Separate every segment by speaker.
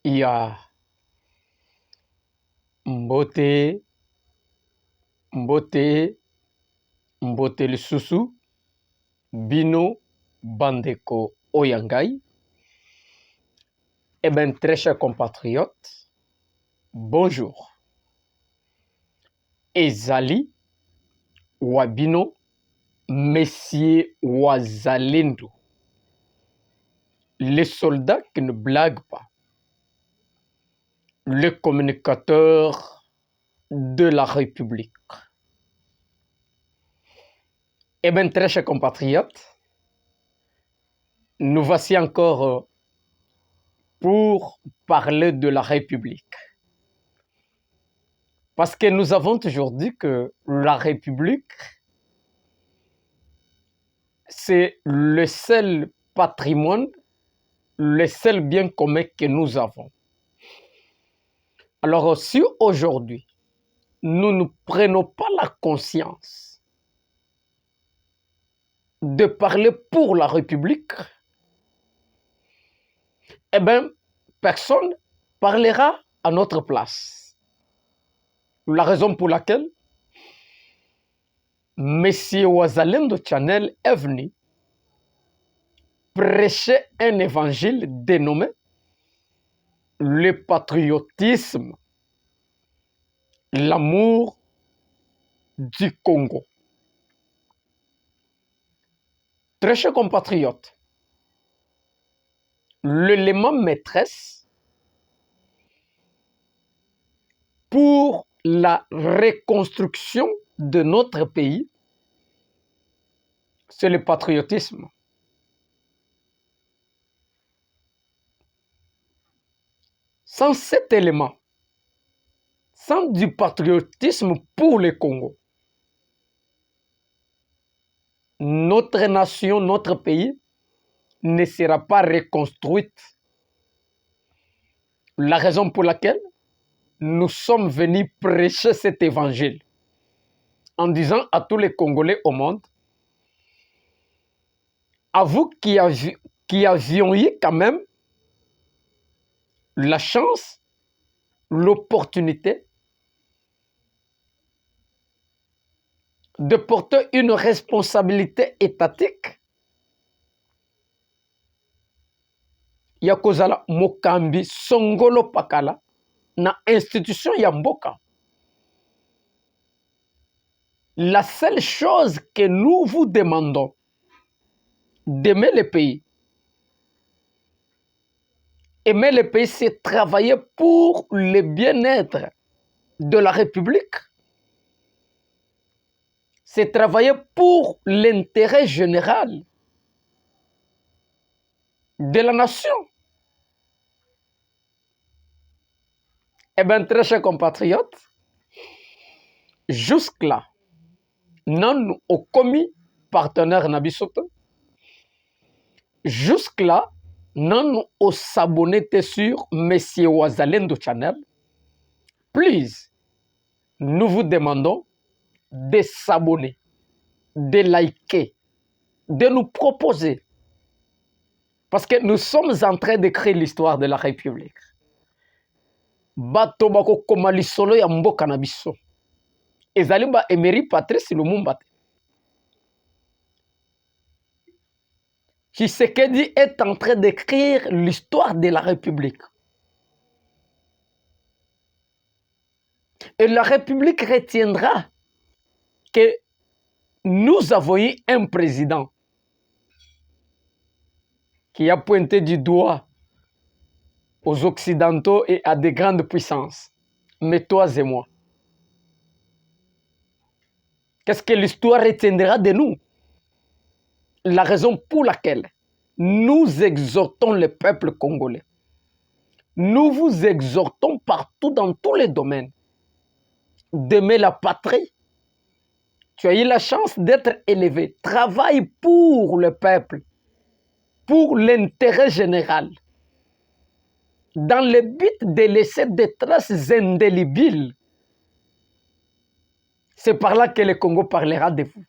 Speaker 1: Ya mbote mbote mbote lisusu bino bandeko oyangai. Eh bien, très chers compatriotes, bonjour. Ezali wabino Messier Wazalendo, les soldats qui ne blaguent pas, le communicateur de la République. Eh bien, très chers compatriotes, nous voici encore pour parler de la République. Parce que nous avons toujours dit que la République, c'est le seul patrimoine, le seul bien commun que nous avons. Alors, si aujourd'hui, nous ne prenons pas la conscience de parler pour la République, eh bien, personne parlera à notre place. La raison pour laquelle Messier Wazalendo Channel est venu prêcher un évangile dénommé le patriotisme, l'amour du Congo. Très chers compatriotes, l'élément maîtresse pour la reconstruction de notre pays, c'est le patriotisme. Sans cet élément, sans du patriotisme pour le Congo, notre nation, notre pays ne sera pas reconstruite. La raison pour laquelle nous sommes venus prêcher cet évangile en disant à tous les Congolais au monde, à vous qui avions eu quand même la chance, l'opportunité de porter une responsabilité étatique, yakozala mokambi songolo pakala na institution ya mboka. La seule chose que nous vous demandons d'aimer le pays, aimer le pays, c'est travailler pour le bien-être de la République. C'est travailler pour l'intérêt général de la nation. Eh bien, très chers compatriotes, jusque-là, non au commis partenaire Nabisoto, jusque-là, non au s'abonner sur Messier Wazalendo Channel. Please, nous vous demandons de s'abonner, de liker, de nous proposer. Parce que nous sommes en train d'écrire l'histoire de la République. Bato bako komali solo ya mboka na biso. Ezali ba Emery Patrice Lumumba. Tshisekedi est en train d'écrire l'histoire de la République. Et la République retiendra que nous avons eu un président qui a pointé du doigt aux Occidentaux et à des grandes puissances. Mais toi et moi, qu'est-ce que l'histoire retiendra de nous? La raison pour laquelle nous exhortons le peuple congolais, nous vous exhortons partout dans tous les domaines d'aimer la patrie. Tu as eu la chance d'être élevé. Travaille pour le peuple, pour l'intérêt général, dans le but de laisser des traces indélébiles. C'est par là que le Congo parlera de vous.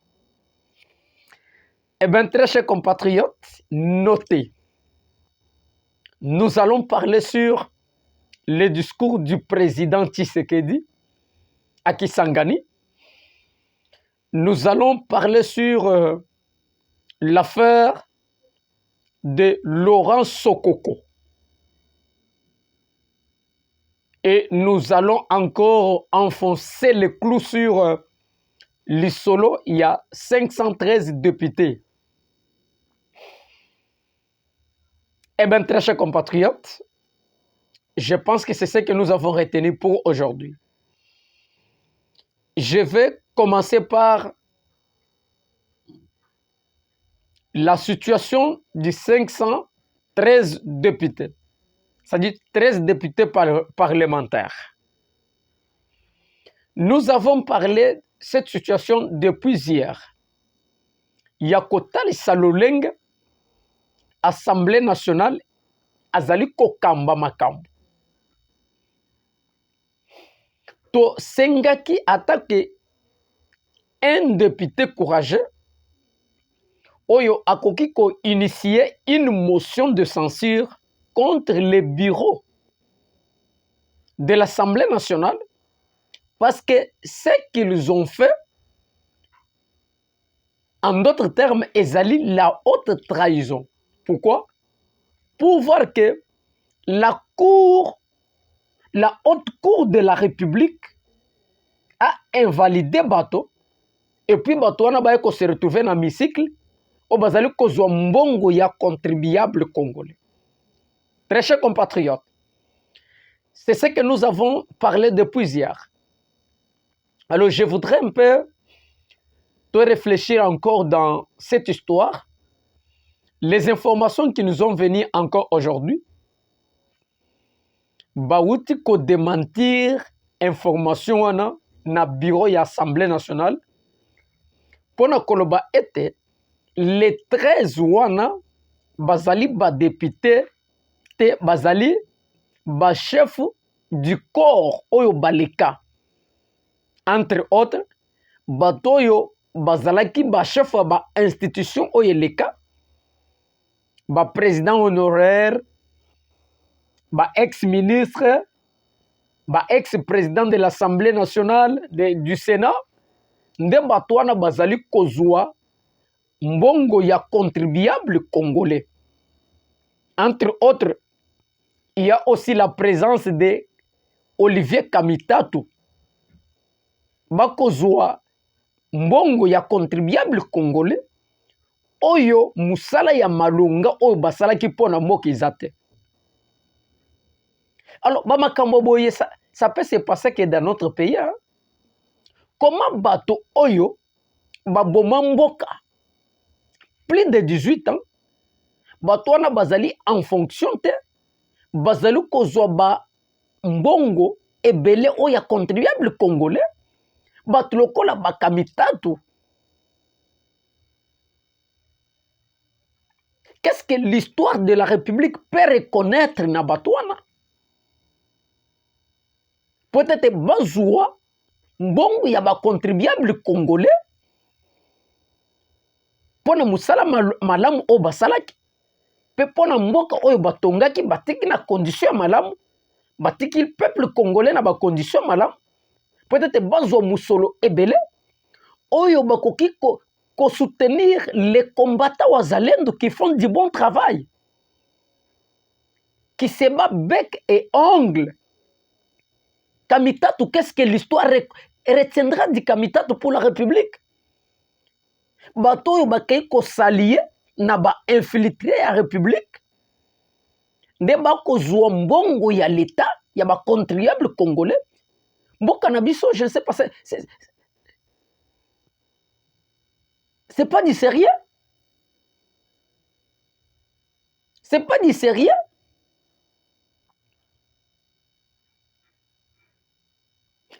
Speaker 1: Eh bien, très chers compatriotes, notez, nous allons parler sur le discours du président Tshisekedi à Kisangani. Nous allons parler sur l'affaire de Laurent Sokoko. Et nous allons encore enfoncer le clou sur l'Isolo. Il y a 513 députés. Eh bien, très chers compatriotes, je pense que c'est ce que nous avons retenu pour aujourd'hui. Je vais commencer par la situation du 513 députés, c'est-à-dire 13 députés parlementaires. Nous avons parlé de cette situation depuis hier. Yakotali Saloleng, Assemblée nationale, Azali Kokamba Makambo. To Sengaki attaque un député courageux. Oyo akoki ko initier une motion de censure contre le bureau de l'Assemblée nationale parce que ce qu'ils ont fait, en d'autres termes, ezali la haute trahison. Pourquoi? Pour voir que la haute cour de la République a invalidé bateau et puis bateau wana ba ko se retrouver dans l'hémicycle au bazali kozwa mbongo ya contribuable congolais. Très chers compatriotes, c'est ce que nous avons parlé depuis hier. Alors je voudrais un peu te réfléchir encore dans cette histoire, les informations qui nous ont venues encore aujourd'hui. Bauti ko démentir information wana na bureau ya Assemblée nationale pona koloba ete les 13 wana bazali ba député te bazali ba chef du corps oyo baleka, entre autres batoyo bazalaki ba chef ba institution oyo leka, ba président honoraire, ba ex-ministre, ba ex-président de l'Assemblée nationale, du Sénat, nde bato wana bazali kozwa mbongo ya contribuable congolais. Entre autres, il y a aussi la présence de Olivier Kamitatu. Bakozwa mbongo ya contribuable congolais oyo musala ya malunga oyo basalaki pona mboka ezate. Alors, ça peut se passer que dans notre pays, hein? Comment bato oyo baboma mboka plus de 18 ans, bato wana bazali en fonction te, bazali kozwa ba mbongo ebele oya contribuable congolais, bato lokola bakamitatu. Qu'est-ce que l'histoire de la République peut reconnaître na bato wana? Peut-être bazwa mbongo ya ba contribuable congolais pona musala malamu o basalaki pe pona mboka oyo batongaki batiki na condition malamu, batiki le peuple congolais na ba condition malamu. Peut-être bazwa musolo ebele oyo bakoki ko soutenir les combattants wazalendo qui font du bon travail, qui se battent bec et ongle. Kamitatu, qu'est-ce que l'histoire retiendra du Kamitatu pour la République? Bato yo bakei ko s'allier na ba infiltré la République. Nde bako zwa mbongo ya l'État, ya ba contribuable congolais. Mboka na biso, je ne sais pas, c'est pas du sérieux. C'est pas du sérieux.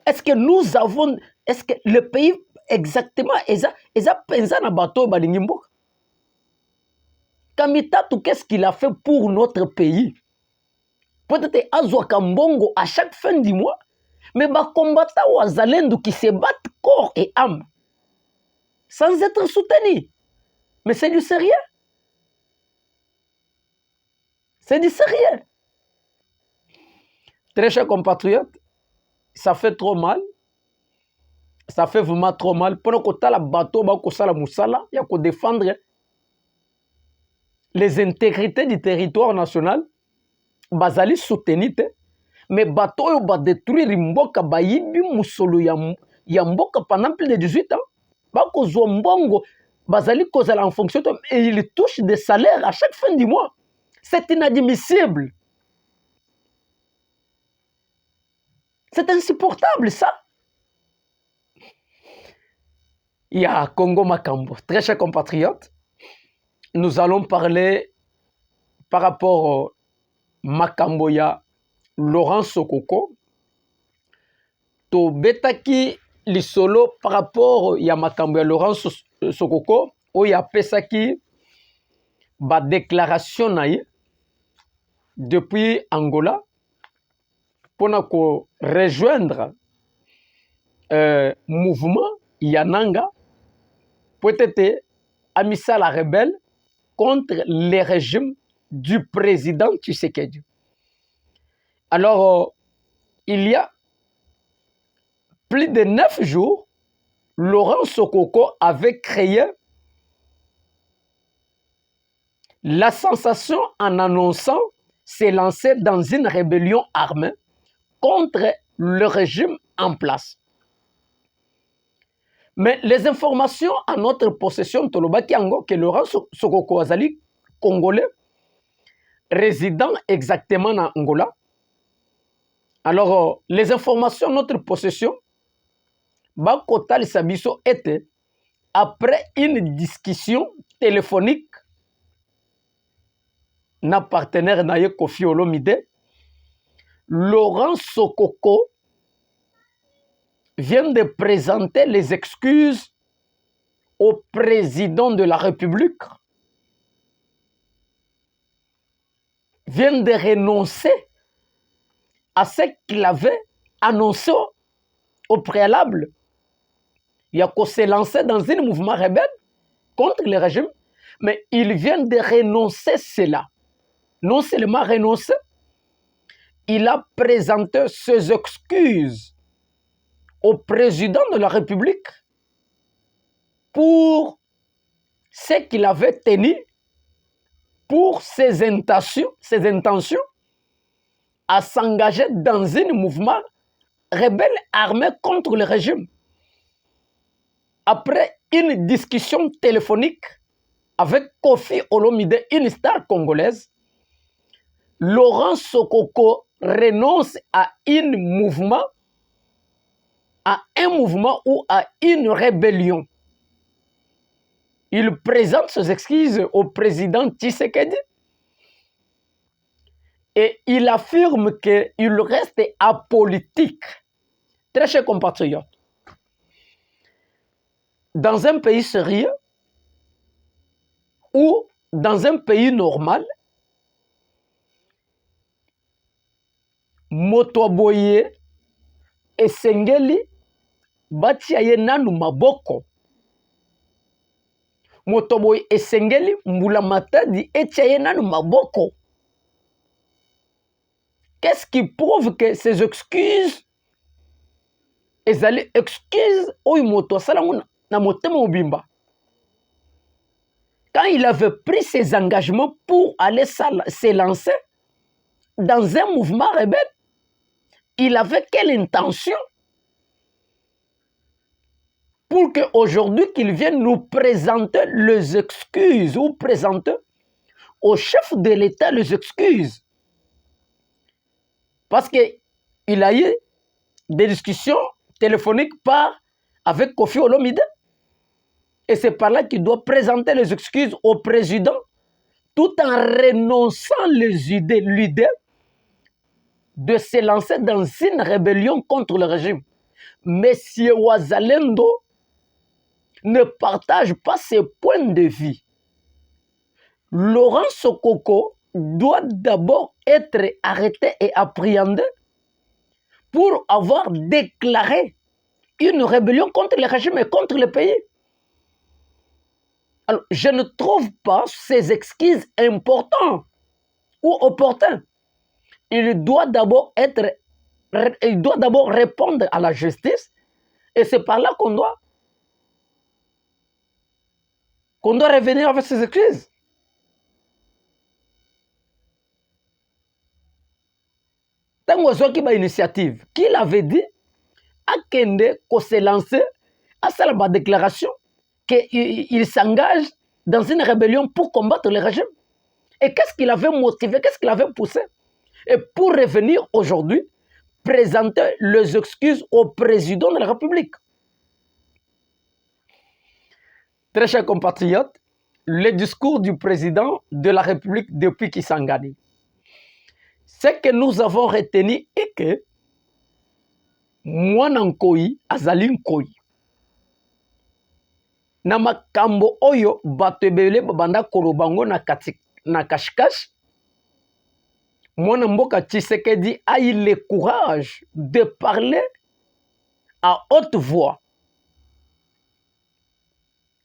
Speaker 1: Est-ce que nous avons, est-ce que le pays exactement, eza penza na bateau balingi mboka? Kamitatu, qu'est-ce qu'il a fait pour notre pays? Peut-être azwa kambongo à chaque fin du mois, mais ba combattants wazalendo qui se battent corps et âme, sans être soutenus. Mais c'est du sérieux. C'est du sérieux. Très chers compatriotes, ça fait trop mal. Ça fait vraiment trop mal. Pendant que tu as la bateau, il y a qu'à défendre les intégrités du territoire national. Bazali soutenir. Mais bateau va détruire mboka bayibi musolo ya mboka pendant plus de 18 ans. Bako zombongo bazali kozala en fonction de, et ils touchent des salaires à chaque fin du mois. C'est inadmissible. C'est insupportable ça. Il y a Congo Makambo. Très chers compatriotes, nous allons parler par rapport au Makambo ya Laurent Sokoko. To betaki lisolo par rapport ya Makambo ya Laurent Sokoko oya pesaki ba déclaration na ye depuis Angola pour rejoindre mouvement Yananga peut-être amissa la rebelle contre le régime du président Tshisekedi. Alors, il y a plus de 9 jours, Laurent Sokoko avait créé la sensation en annonçant se lancer dans une rébellion armée contre le régime en place. Mais les informations à notre possession, Tolobaki Ango, que Laurent Sokoko Azali, congolais, résident exactement en Angola. Alors, les informations à notre possession, Bakotal Sabiso était, après une discussion téléphonique, na partenaire naye Kofi Olomide, Laurent Sokoko vient de présenter les excuses au président de la République, vient de renoncer à ce qu'il avait annoncé au préalable. Il a qu'à se lancer dans un mouvement rebelle contre le régime, mais il vient de renoncer cela. Non seulement renoncer, il a présenté ses excuses au président de la République pour ce qu'il avait tenu, pour ses intentions à s'engager dans un mouvement rebelle armé contre le régime. Après une discussion téléphonique avec Kofi Olomide, une star congolaise, Laurent Sokoko renonce à un mouvement ou à une rébellion. Il présente ses excuses au président Tshisekedi et il affirme qu'il reste apolitique. Très chers compatriotes, dans un pays sérieux ou dans un pays normal, Motoboye esengeli batia ye nanu maboko. Motoboye esengeli mbula matadi etia ye nanu maboko. Qu'est-ce qui prouve que ces excuses ezali excuses oyo moto asalamu na motema obimba? Quand il avait pris ses engagements pour aller se lancer dans un mouvement rebelle, il avait quelle intention? Pour qu'aujourd'hui, qu'il vienne nous présenter les excuses ou présenter au chef de l'État les excuses. Parce qu'il a eu des discussions téléphoniques avec Kofi Olomide. Et c'est par là qu'il doit présenter les excuses au président tout en renonçant l'idée de se lancer dans une rébellion contre le régime. Monsieur Ouazalendo ne partage pas ses points de vue. Laurent Sokoko doit d'abord être arrêté et appréhendé pour avoir déclaré une rébellion contre le régime et contre le pays. Alors, je ne trouve pas ces excuses importantes ou opportunes. Il doit d'abord être il doit d'abord répondre à la justice, et c'est par là qu'on doit revenir avec ses excuses. Tango azwaki ba initiative, qu'il avait dit akende ko se lancer à ça la déclaration qu'il s'engage dans une rébellion pour combattre le régime. Et qu'est-ce qu'il avait motivé, qu'est-ce qu'il avait poussé? Et pour revenir aujourd'hui, présenter les excuses au président de la République. Très chers compatriotes, le discours du président de la République depuis Kisangani, ce que nous avons retenu est que mwana nkoi azali nkoi. Na makambo oyo bato ebele babanda kolobango na kashikash, mwana mboka Tshisekedi a eu le courage de parler à haute voix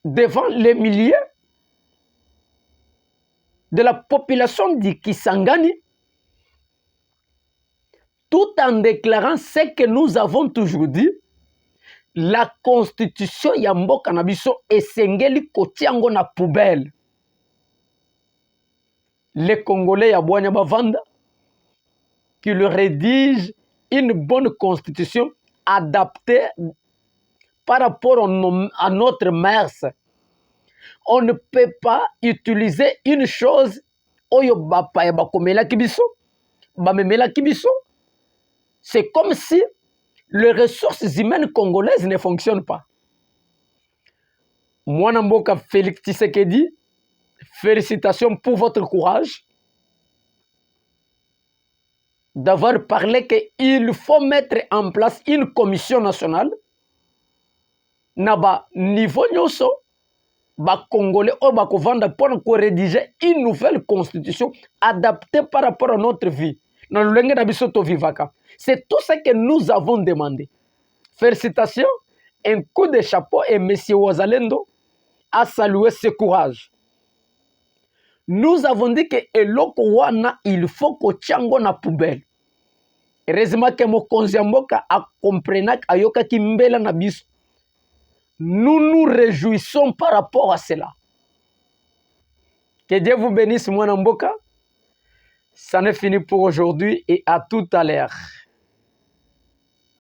Speaker 1: devant les milliers de la population du Kisangani, tout en déclarant ce que nous avons toujours dit, la constitution ya mboka na biso esengeli kotiango na poubelle. Les Congolais ya bwanya bavanda qui le rédigent une bonne constitution adaptée par rapport à notre mœurs. On ne peut pas utiliser une chose oyo bapa bakomela kibiso, bamemela kibiso. C'est comme si les ressources humaines congolaises ne fonctionnent pas. Mwana mboka Félix Tshisekedi, félicitations pour votre courage d'avoir parlé qu'il faut mettre en place une commission nationale na niveau nyoso ba Congolais ou ba kovanda pour rédiger une nouvelle constitution adaptée par rapport à notre vie. C'est tout ce que nous avons demandé. Félicitations, un coup de chapeau et M. Wazalendo a salué ce courage. Nous avons dit que eloko wana il faut que tiango na poubelle. Heureusement que mokonzi mboka a compris ayoka kimbela na biso. Nous nous réjouissons par rapport à cela. Que Dieu vous bénisse, mon mboka. Ça n'est fini pour aujourd'hui et à tout à l'heure.